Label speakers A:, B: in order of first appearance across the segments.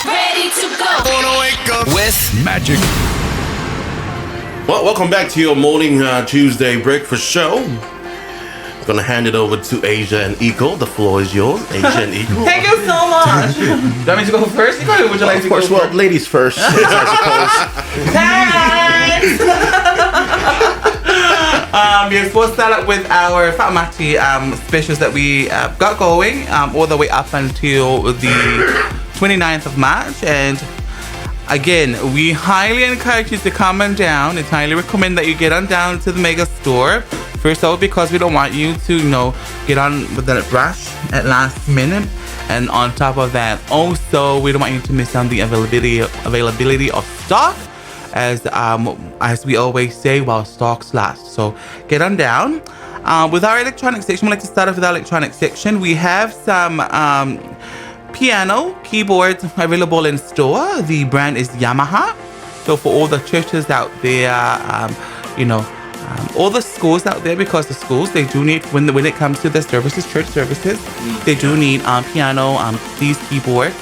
A: Ready to go.
B: Wanna wake up
C: with Magik.
B: Well, welcome back to your morning Tuesday breakfast show. I'm gonna hand it over to Asia and Eco. The floor is yours, Asia and Eco.
D: Thank you so much. Do you want me to go first? Eco, or would you like
B: Of
D: to
B: course,
D: go
B: well,
D: first?
B: ladies first, I
D: Thanks. Yes, we'll start up with our FAAMATI specials that we got going all the way up until the 29th of March. And again, we highly encourage you to come on down. It's highly recommend that you get on down to the mega store. First of all, because we don't want you to, get on with that rush at last minute. And on top of that, also, we don't want you to miss on the availability of stock. As we always say, while stocks last. So get on down. With our electronic section, we'd like to start off with our electronic section. We have some piano keyboards available in store. The brand is Yamaha. So for all the churches out there, all the schools out there, because the schools, they do need, when it comes to the services, church services, they do need piano, these keyboards.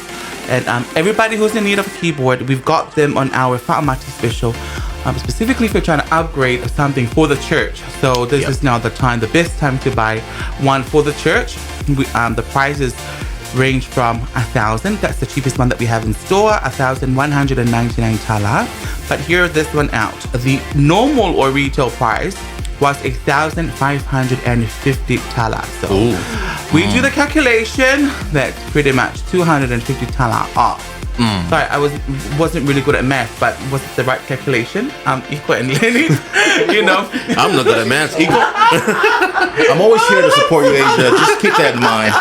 D: And everybody who's in need of a keyboard, we've got them on our FAAMATI special, specifically if you're trying to upgrade something for the church. So this is now the best time to buy one for the church. The prices range from 1,000. That's the cheapest one that we have in store, 1,199 tala. But hear this one out. The normal or retail price was 1,550 tala. So we do the calculation, that's pretty much 250 tala off. Sorry, I wasn't really good at math, but was it the right calculation? Equal and Lenny,
B: I'm not good at math. Eco.
E: I'm always here to support you, Asia. Just keep that in mind.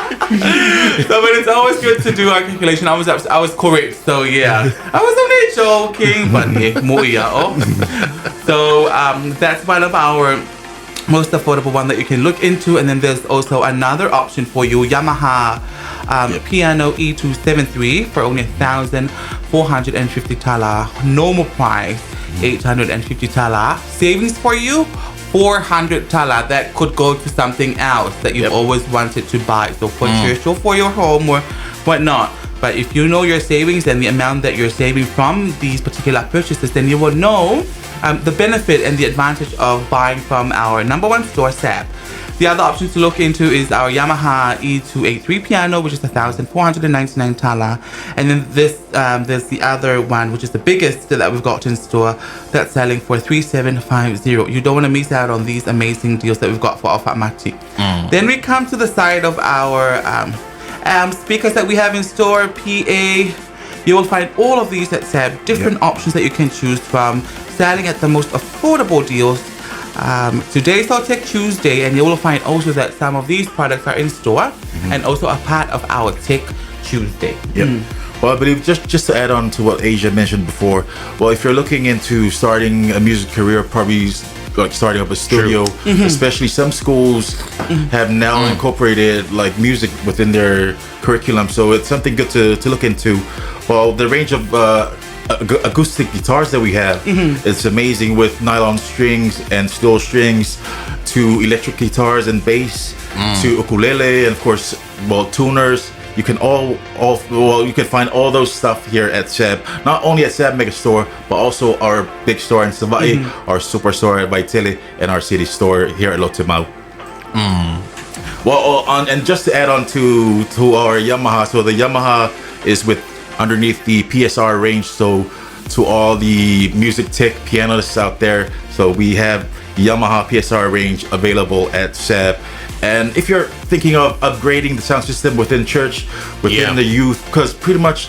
D: So, but it's always good to do our calculation. I was correct. So yeah, I was only joking, but so that's one of our most affordable one that you can look into. And then there's also another option for you, Yamaha Piano E273 for only 1,450 tala. Normal price 850 tala. Savings for you 400 tala. That could go to something else that you've always wanted to buy. So for church or for your home or whatnot. But if you know your savings and the amount that you're saving from these particular purchases, then you will know the benefit and the advantage of buying from our number one store, SSAB. The other option to look into is our Yamaha E283 piano, which is 1,499 tala. And then there's the other one, which is the biggest that we've got in store, that's selling for 3,750. You don't want to miss out on these amazing deals that we've got for our FAAMATI. Then we come to the side of our speakers that we have in store, PA. You will find all of these at SSAB, different options that you can choose from, selling at the most affordable deals. Today's our Tech Tuesday, and you will find also that some of these products are in store and also a part of our Tech Tuesday.
E: Well, I believe just to add on to what Asia mentioned before, well, if you're looking into starting a music career, probably like starting up a studio, especially some schools have now incorporated like music within their curriculum, so it's something good to look into. Well, the range of acoustic guitars that we have, it's amazing, with nylon strings and steel strings, to electric guitars and bass, to ukulele, and of course, tuners. You can you can find all those stuff here at SSAB. Not only at SSAB Mega Store, but also our big store in Savai, our superstore at Vaitili, and our city store here at Lotimau. Well, and just to add on to our Yamaha, so the Yamaha is with underneath the PSR range, so to all the music tech pianists out there, so we have Yamaha PSR range available at SSAB. And if you're thinking of upgrading the sound system within church, within the youth, because pretty much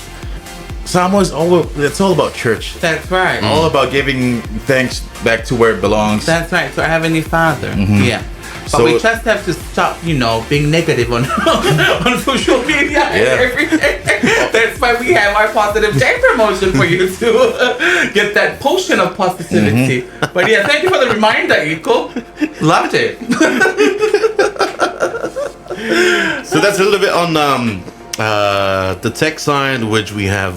E: Samoa's it's all about church.
D: That's right.
E: All about giving thanks back to where it belongs.
D: That's right, to our Heavenly Father. Yeah. But
E: So-
D: we just have to stop, being negative on on social media and everything. That's why we have our positive day promotion for you to get that potion of positivity. But yeah, thank you for the reminder, Iko. Loved it.
B: So that's a little bit on the tech side, which we have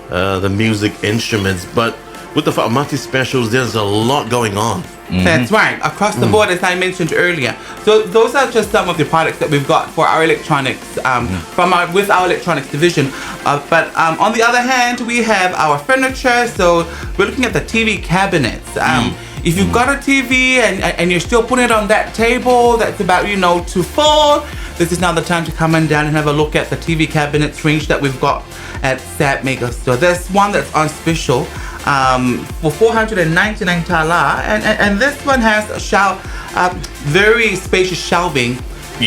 B: the music instruments. But with the FAAMATI specials, there's a lot going on.
D: That's right. Across the board, as I mentioned earlier. So those are just some of the products that we've got for our electronics with our electronics division. But on the other hand, we have our furniture. So we're looking at the TV cabinets. If you've got a TV and you're still putting it on that table that's about, too full, this is now the time to come on down and have a look at the TV cabinets range that we've got at SSAB Mega Store. There's one that's on special for 499 tala, and this one has a very spacious shelving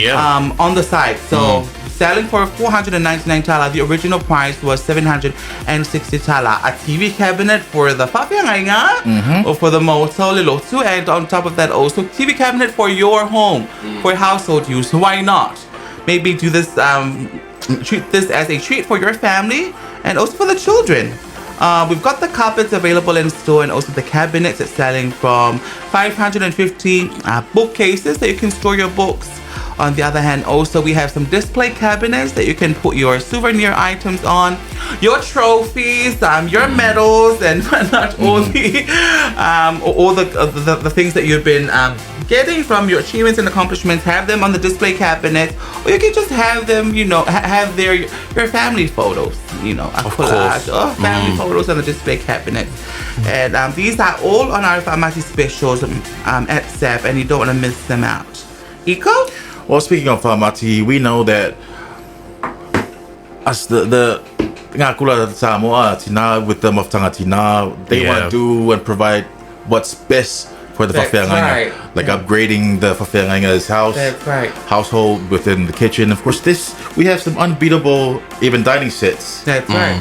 D: on the side. So selling for 499 tala. The original price was 760 tala. A TV cabinet for the papianganga or for the motel lilotu, and on top of that also TV cabinet for your home, for household use. Why not? Maybe do this, treat this as a treat for your family and also for the children. We've got the carpets available in store, and also the cabinets that's selling from 550 bookcases that you can store your books. On the other hand, also we have some display cabinets that you can put your souvenir items on, your trophies, your medals, and whatnot, all the things that you've been getting from your achievements and accomplishments. Have them on the display cabinet, or you can just have them, have your family photos, a collage of family photos on the display cabinet. And these are all on our FAAMATI specials at SSAB, and you don't want to miss them out. Iko?
E: Well, speaking of FAAMATI, we know that as the ngakula Samoa tina with them of Tangatina, they want to do and provide what's best for the Fafeanganga, like upgrading the Fafeanganga's house, household within the kitchen. Of course, we have some unbeatable even dining sets.
D: That's right.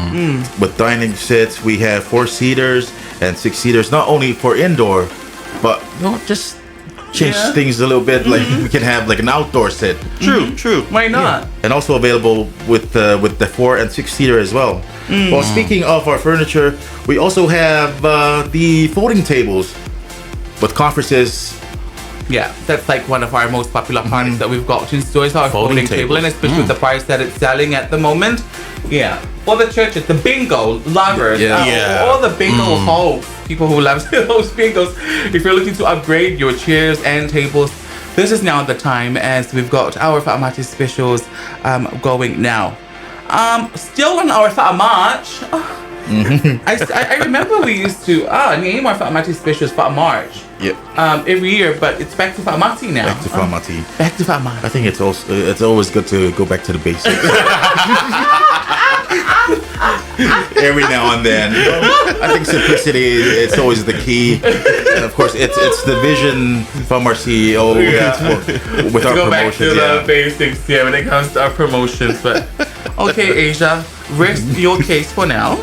E: With dining sets, we have 4-seaters and 6-seaters, not only for indoor, but just change things a little bit. Like we can have like an outdoor set.
B: True.
D: Why not?
E: And also available with the 4 and 6-seater as well. Well, speaking of our furniture, we also have the folding tables with conferences.
D: Yeah, that's like one of our most popular products that we've got in stores, our folding table, and especially with the price that it's selling at the moment. Yeah. For the churches, the bingo lovers, all the bingo hosts, people who love those bingos. If you're looking to upgrade your chairs and tables, this is now the time, as we've got our FAAMATI specials going now. Still on our FAAMATI. I remember we used to name our FAAMATI specials FAAMARCH every year, but it's back to FAAMATI now.
E: Back to FAAMATI.
D: Back to FAAMATI.
E: I think it's always good to go back to the basics. Every now and then. I think simplicity it's always the key. And of course it's the vision from our CEO with our
D: go
E: promotions.
D: Back to the basics when it comes to our promotions, but okay, Asia, rest your case for now.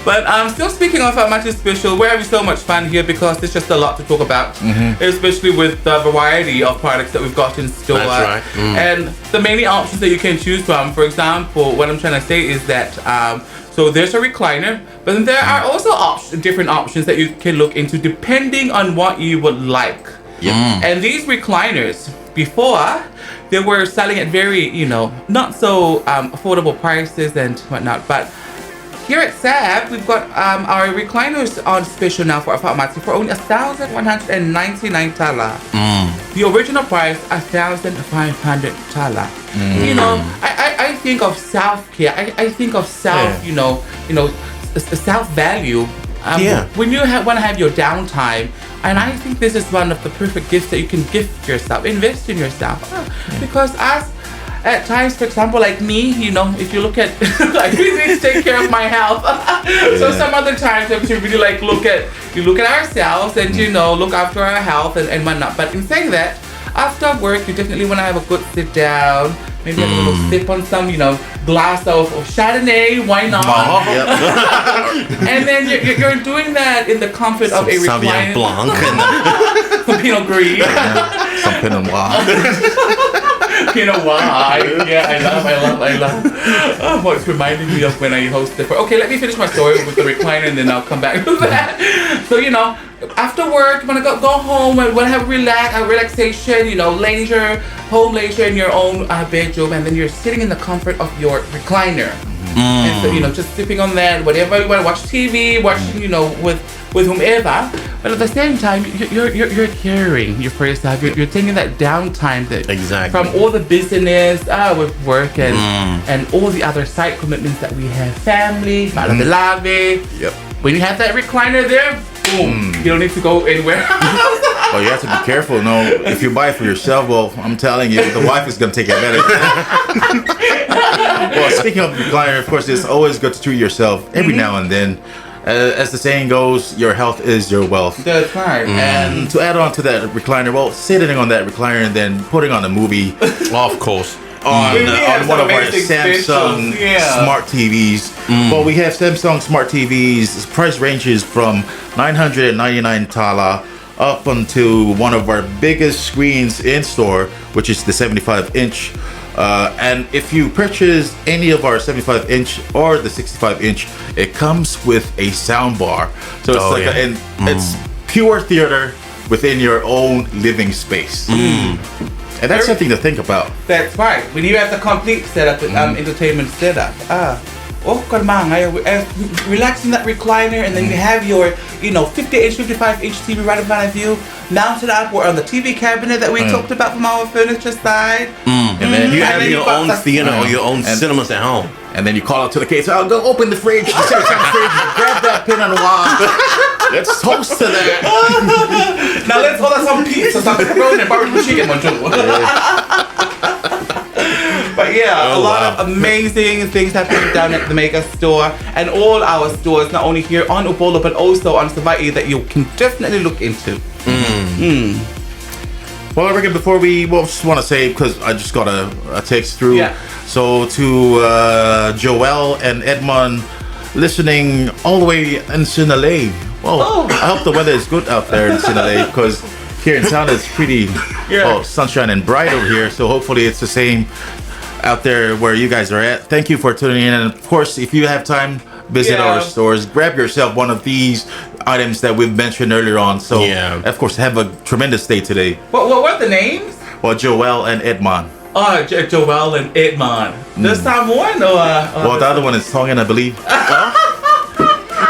D: But still speaking of FAAMATI special, we're having so much fun here because there's just a lot to talk about, especially with the variety of products that we've got in store.
B: That's right.
D: And the many options that you can choose from. For example, what I'm trying to say is that so there's a recliner, but then there are also different options that you can look into depending on what you would like. And these recliners, before, they were selling at very, not so affordable prices and whatnot. But here at SSAB, we've got our recliners on special now for FAAMATI for only 1,199 tala. The original price 1,500 tala. I think of self-care. I think of self-value. When you want to have your downtime, and I think this is one of the perfect gifts that you can gift yourself, invest in yourself. Because at times, for example, like me, if you look at, I really need to take care of my health. So some other times, we have to really look at ourselves and look after our health and whatnot. But in saying that, after work, you definitely want to have a good sit down. Maybe have a little sip on some, glass of Chardonnay. Why not? And then you're doing that in the comfort of a
B: Sauvignon
D: recliner.
B: Blanc.
D: Some Pinot Gris.
E: Some Pinot Noir.
D: Pinot Noir. Yeah, I love. Oh, it's reminding me of when I hosted. Okay, let me finish my story with the recliner, and then I'll come back to that. So after work, you want to go home and want to have a relaxation, leisure, home leisure in your own bedroom, and then you're sitting in the comfort of your recliner. And so, just sipping on that, whatever you want to watch TV, with with whomever, but at the same time, you're caring for yourself. You're taking that downtime that
B: Exactly.
D: from all the busyness with work and all the other side commitments that we have, family,
E: Yep.
D: when you have that recliner there, boom, you don't need to go anywhere.
E: Oh, you have to be careful. No, if you buy it for yourself, well, I'm telling you, the wife is going to take advantage of that. Well, speaking of recliner, of course, it's always good to treat yourself every now and then. As the saying goes, your health is your wealth.
D: That's right.
E: And to add on to that recliner, well, sitting on that recliner and then putting on a movie
B: Of course.
E: on one of our
D: amazing
E: Samsung
D: specials, yeah.
E: smart TVs. Well, we have Samsung smart TVs. The price ranges from 999 tala up until one of our biggest screens in store, which is the 75-inch. And if you purchase any of our 75-inch or the 65-inch, it comes with a sound bar. So it's it's pure theater within your own living space. And that's something to think about.
D: That's right. When you have the complete setup, entertainment setup. Relaxing that recliner, and then you have your, 50-inch, 55-inch TV right in front of you, mounted up or on the TV cabinet that we talked about from our furniture side.
E: And then
B: You have your own theater or your own cinemas at home.
E: And then you call out to the case, I'll go open the fridge, grab that pin on the wall. Let's toast to that.
D: Now let's order some pizza, some pepperoni and barbecue chicken, But yeah, a lot of amazing things happening down at the Mega Store and all our stores, not only here on Upolu but also on Savai'i, that you can definitely look into.
E: Well, Ricky, before we just want to say, because I just got a text through.
D: Yeah.
E: So to Joel and Edmond listening all the way in Sinalay. Well, I hope the weather is good out there in Sinalay, because here in town it's pretty sunshine and bright over here. So hopefully it's the same out there where you guys are at. Thank you for tuning in. And of course, if you have time, visit our stores. Grab yourself one of these items that we've mentioned earlier on. So, of course, have a tremendous day today.
D: What are the names?
E: Well, Joel and Edmond.
D: Oh, Joel and Edmond. The Samoan or?
E: Well, the other one is Tongan, I believe.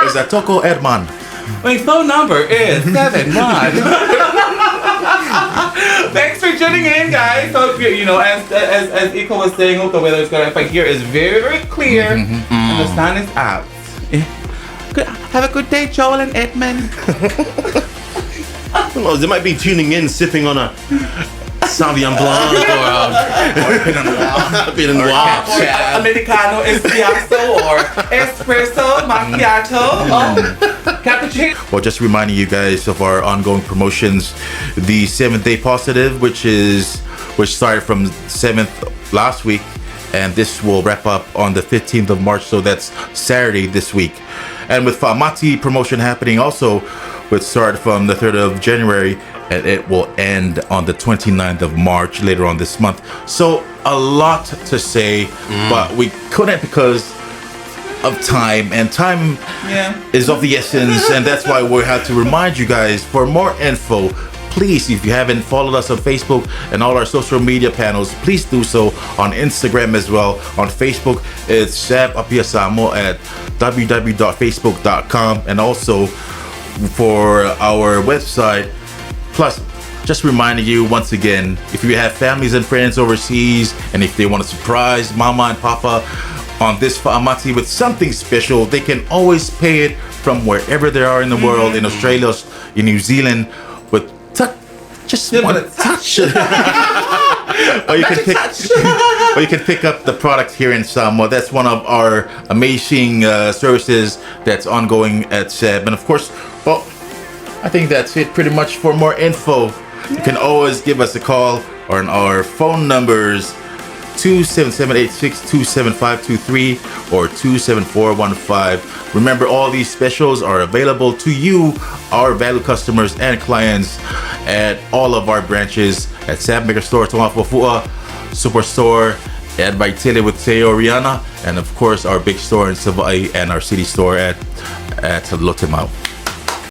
E: Is that Toko Edmond?
D: My phone number is 71. Thanks for tuning in, guys. Hope as Iko was saying, hope the weather is good. But here is very, very clear, and the sun is out. Have a good day, Joel and Edmund.
B: Who knows? They might be tuning in, sipping on a Sauvignon Blanc or Pinot Noir.
D: Americano, espresso, or espresso, macchiato, cappuccino.
E: Well, just reminding you guys of our ongoing promotions. The 7th Day Positive, which started from 7th last week, and this will wrap up on the 15th of March, so that's Saturday this week. And with FAAMATI promotion happening also, which started from the 3rd of January, and it will end on the 29th of March later on this month. So a lot to say, but we couldn't because of time, and time is of the essence, and that's why we have to remind you guys, for more info, please, if you haven't followed us on Facebook and all our social media panels, please do so. On Instagram as well. On Facebook, it's SSAB Apia Samo at www.facebook.com, and also for our website. Plus, just reminding you once again, if you have families and friends overseas, and if they want to surprise Mama and Papa on this FAAMATI with something special, they can always pay it from wherever they are in the world, in Australia, in New Zealand, with just one touch. Or you can pick up the product here in Samoa. That's one of our amazing services that's ongoing at SSAB. And of course, well, I think that's it pretty much. For more info, you can always give us a call on our phone numbers 277-86-27523 or 27415. Remember, all these specials are available to you, our valued customers and clients, at all of our branches at SSAB Mega Store, Tonga Superstore, at Vaitele with Teo Rihanna, and of course our big store in Savai'i and our city store at Lotemau.